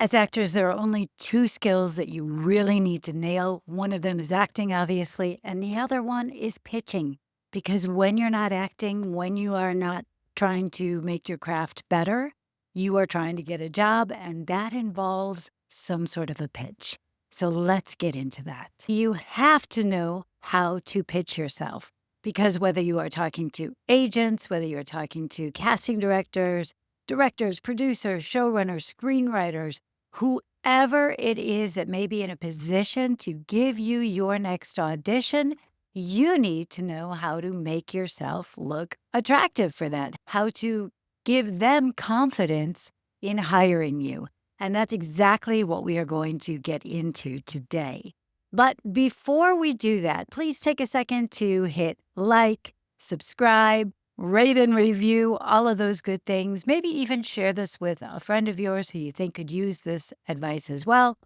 As actors, there are only two skills that you really need to nail. One of them is acting, obviously, and the other one is pitching. Because when you're not acting, when you are not trying to make your craft better, you are trying to get a job, and that involves some sort of a pitch. So let's get into that. You have to know how to pitch yourself because whether you are talking to agents, whether you're talking to casting directors, producers, showrunners, screenwriters, whoever it is that may be in a position to give you your next audition, you need to know how to make yourself look attractive for that, how to give them confidence in hiring you. And that's exactly what we are going to get into today. But before we do that, please take a second to hit like, subscribe, rate and review, all of those good things. Maybe even share this with a friend of yours who you think could use this advice as well,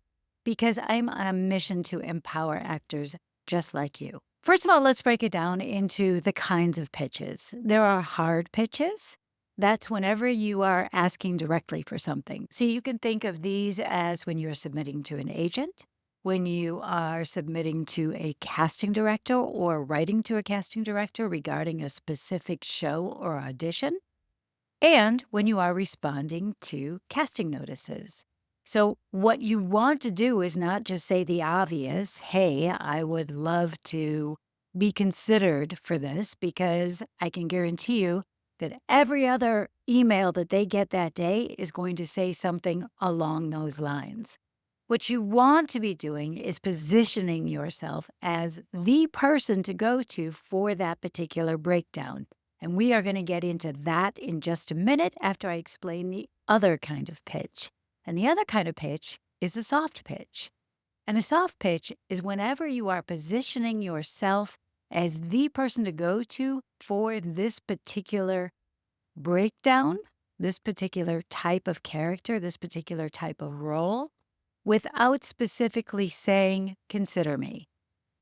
because I'm on a mission to empower actors just like you. First of all, let's break it down into the kinds of pitches. There are hard pitches. That's whenever you are asking directly for something. So you can think of these as when you're submitting to an agent, when you are submitting to a casting director or writing to a casting director regarding a specific show or audition, and when you are responding to casting notices. So, what you want to do is not just say the obvious, hey, I would love to be considered for this, because I can guarantee you that every other email that they get that day is going to say something along those lines. What you want to be doing is positioning yourself as the person to go to for that particular breakdown. And we are going to get into that in just a minute after I explain the other kind of pitch. And the other kind of pitch is a soft pitch. And a soft pitch is whenever you are positioning yourself as the person to go to for this particular breakdown, this particular type of character, this particular type of role, without specifically saying, consider me.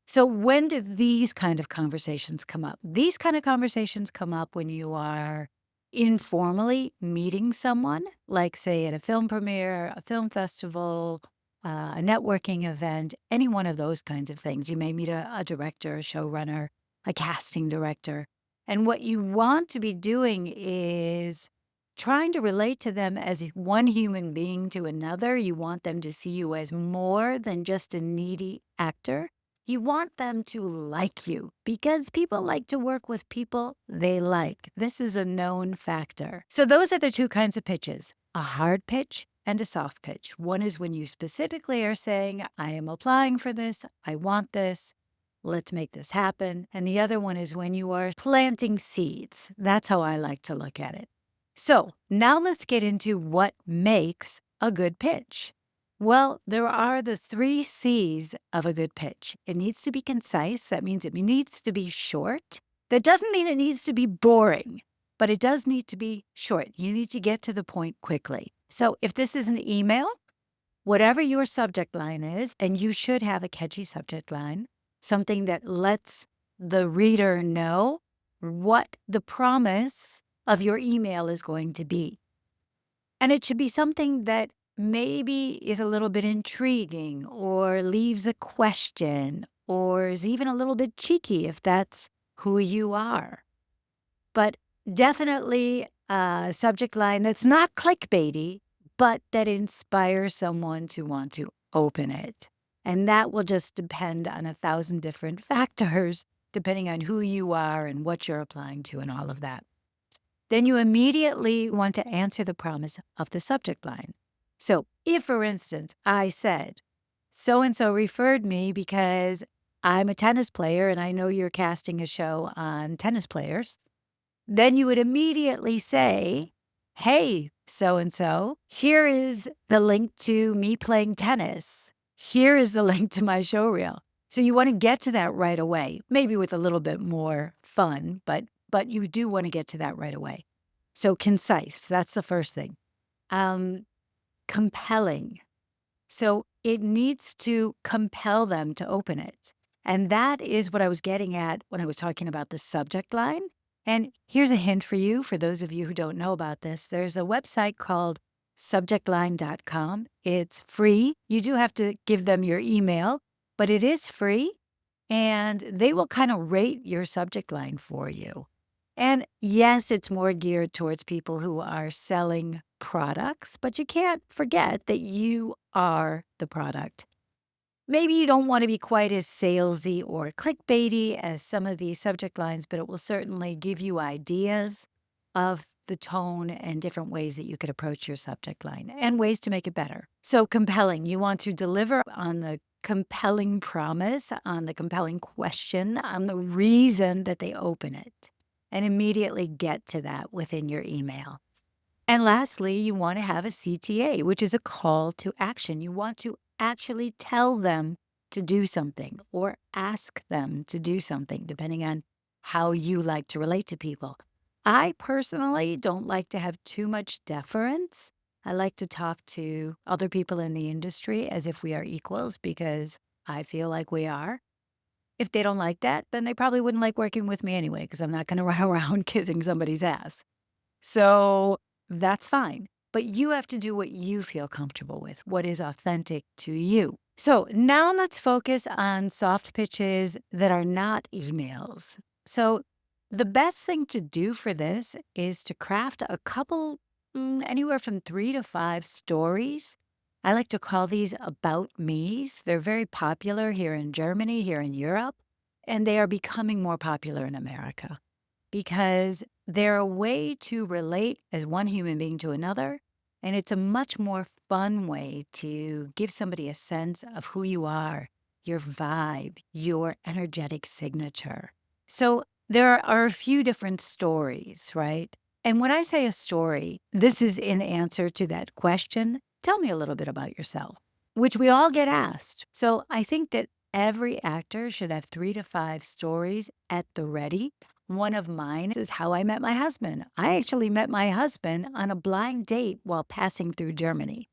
So when do these kind of conversations come up? These kind of conversations come up when you are informally meeting someone, like say at a film premiere, a film festival, a networking event, any one of those kinds of things. You may meet a director, a showrunner, a casting director. And what you want to be doing is trying to relate to them as one human being to another. You want them to see you as more than just a needy actor. You want them to like you because people like to work with people they like. This is a known factor. So those are the two kinds of pitches, a hard pitch and a soft pitch. One is when you specifically are saying, I am applying for this, I want this, let's make this happen. And the other one is when you are planting seeds. That's how I like to look at it. So now let's get into what makes a good pitch. Well, there are the 3 C's of a good pitch. It needs to be concise. That means it needs to be short. That doesn't mean it needs to be boring, but it does need to be short. You need to get to the point quickly. So if this is an email, whatever your subject line is, and you should have a catchy subject line, something that lets the reader know what the promise of your email is going to be. And it should be something that maybe is a little bit intriguing or leaves a question or is even a little bit cheeky if that's who you are. But definitely a subject line that's not clickbaity, but that inspires someone to want to open it. And that will just depend on 1,000 different factors, depending on who you are and what you're applying to and all of that. Then you immediately want to answer the promise of the subject line. So if, for instance, I said, so-and-so referred me because I'm a tennis player and I know you're casting a show on tennis players, then you would immediately say, hey, so-and-so, here is the link to me playing tennis. Here is the link to my show reel. So you want to get to that right away, maybe with a little bit more fun, but you do want to get to that right away. So concise, that's the first thing. Compelling. So it needs to compel them to open it. And that is what I was getting at when I was talking about the subject line. And here's a hint for you, for those of you who don't know about this. There's a website called subjectline.com. It's free. You do have to give them your email, but it is free, and they will kind of rate your subject line for you. And yes, it's more geared towards people who are selling products, but you can't forget that you are the product. Maybe you don't want to be quite as salesy or clickbaity as some of these subject lines, but it will certainly give you ideas of the tone and different ways that you could approach your subject line and ways to make it better. So, compelling, you want to deliver on the compelling promise, on the compelling question, on the reason that they open it, and immediately get to that within your email. And lastly, you want to have a CTA, which is a call to action. You want to actually tell them to do something or ask them to do something, depending on how you like to relate to people. I personally don't like to have too much deference. I like to talk to other people in the industry as if we are equals because I feel like we are. If they don't like that, then they probably wouldn't like working with me anyway, because I'm not going to run around kissing somebody's ass. So that's fine. But you have to do what you feel comfortable with, what is authentic to you. So now let's focus on soft pitches that are not emails. So the best thing to do for this is to craft a couple, anywhere from 3 to 5 stories. I like to call these about me's. They're very popular here in Germany, here in Europe, and they are becoming more popular in America because they're a way to relate as one human being to another. And it's a much more fun way to give somebody a sense of who you are, your vibe, your energetic signature. So there are a few different stories, right? And when I say a story, this is in answer to that question. Tell me a little bit about yourself, which we all get asked. So I think that every actor should have 3 to 5 stories at the ready. One of mine is how I met my husband. I actually met my husband on a blind date while passing through Germany.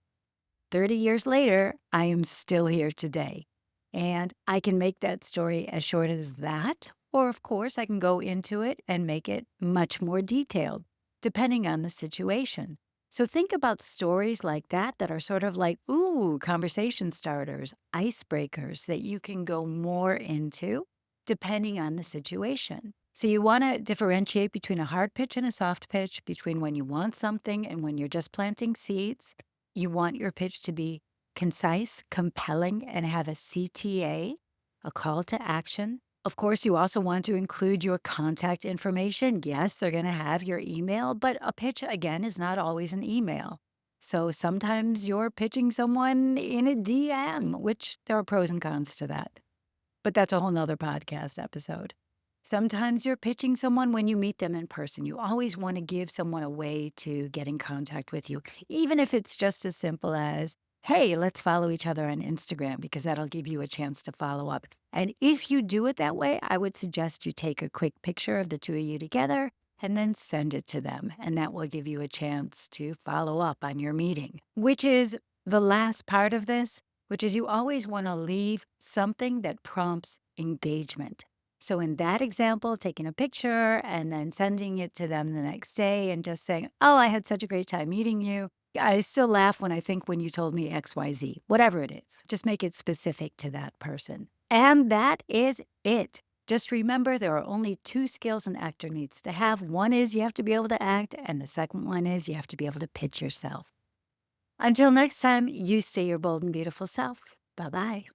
30 years later, I am still here today. And I can make that story as short as that, or of course, I can go into it and make it much more detailed, depending on the situation. So think about stories like that are sort of like, ooh, conversation starters, icebreakers that you can go more into depending on the situation. So you want to differentiate between a hard pitch and a soft pitch, between when you want something and when you're just planting seeds. You want your pitch to be concise, compelling, and have a CTA, a call to action. Of course, you also want to include your contact information. Yes, they're going to have your email, but a pitch, again, is not always an email. So sometimes you're pitching someone in a DM, which there are pros and cons to that. But that's a whole nother podcast episode. Sometimes you're pitching someone when you meet them in person. You always want to give someone a way to get in contact with you, even if it's just as simple as, hey, let's follow each other on Instagram, because that'll give you a chance to follow up. And if you do it that way, I would suggest you take a quick picture of the two of you together and then send it to them. And that will give you a chance to follow up on your meeting, which is the last part of this, which is you always want to leave something that prompts engagement. So in that example, taking a picture and then sending it to them the next day and just saying, oh, I had such a great time meeting you. I still laugh when I think when you told me XYZ, whatever it is. Just make it specific to that person. And that is it. Just remember there are only 2 skills an actor needs to have. One is you have to be able to act, and the second one is you have to be able to pitch yourself. Until next time, you stay your bold and beautiful self. Bye-bye.